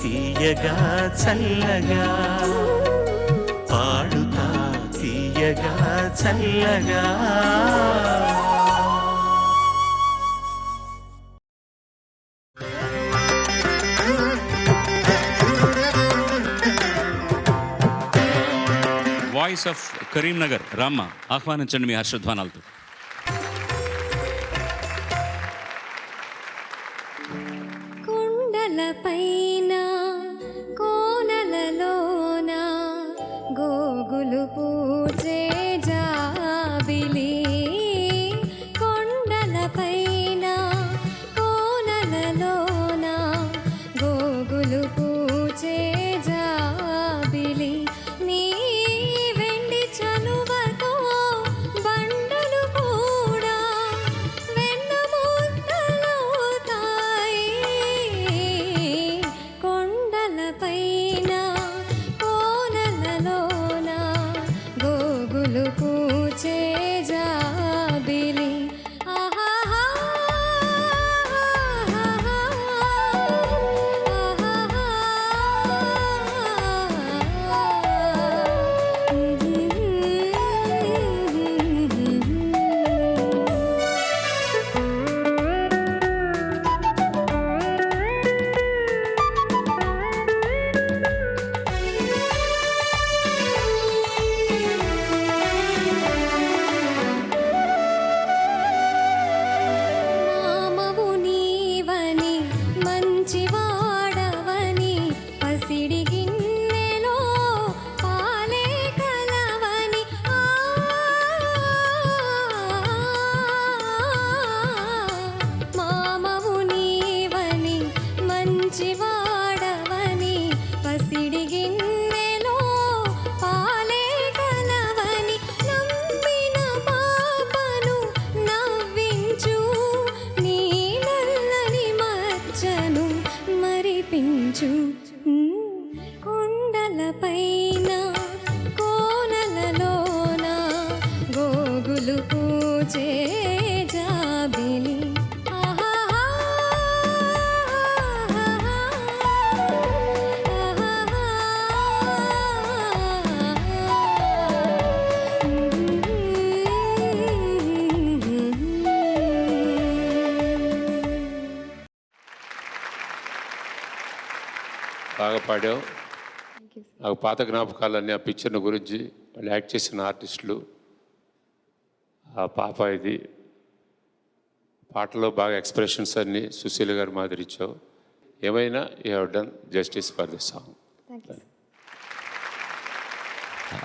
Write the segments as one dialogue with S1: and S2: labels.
S1: తీయగా చల్లగా పాడుతా తీయగా చల్లగా.
S2: వాయిస్ ఆఫ్ కరీంనగర్ రామ్మ, ఆహ్వానించండి మీ హర్షధ్వానాలతో.
S3: కొండలపైన కోనలలోన గోగులు పూచే జాబిలి, కొండలపైన కోనలలోన గోగులు పూచే జాబిలి, నీ వెండి చలువతో బండలు కూడా వెన్న ముద్దలవుతాయి. కొండలపైన కోనలలోన గోగులు పూచే జాబిలి. ఆహాహా మామవు నీవని మంచివాడవని పసిడి గిన్నెలో పాలే కలవని, మామవు నీవని మంచివాడవని పసిడి గిన్నెలో పాలే కలవని, నమ్మిన పాపను నవ్వించు నీ నల్లని మచ్చను మరిపించు. కొండలపైన కోనలలోన గోగులు పూచే జాబిలి.
S4: బాగా పాడావు. నాకు పాత జ్ఞాపకాలన్నీ ఆ పిక్చర్ని గురించి వాళ్ళు యాక్ట్ చేసిన ఆర్టిస్టులు, ఆ పాప, ఇది పాటలో బాగా ఎక్స్ప్రెషన్స్ అన్నీ సుశీల గారు మాదిరి ఇచ్చావు. ఏమైనా you have done justice for the song.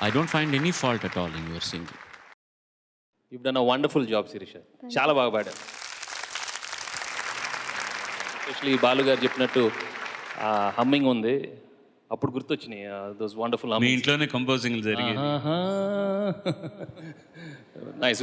S2: I don't find any fault at all in your singing.
S5: You've done a wonderful job, Sirisha. చాలా బాగా పాడారు. ఎస్పెషలీ బాలు గారు చెప్పినట్టు హమ్మింగ్ ఉంది, అప్పుడు గుర్తొచ్చినాయి దోస్ వండర్ఫుల్
S2: మీ
S5: హమ్మింగ్.
S2: ఇంట్లోనే కంపోజింగ్ జరిగేది.
S5: నైస్.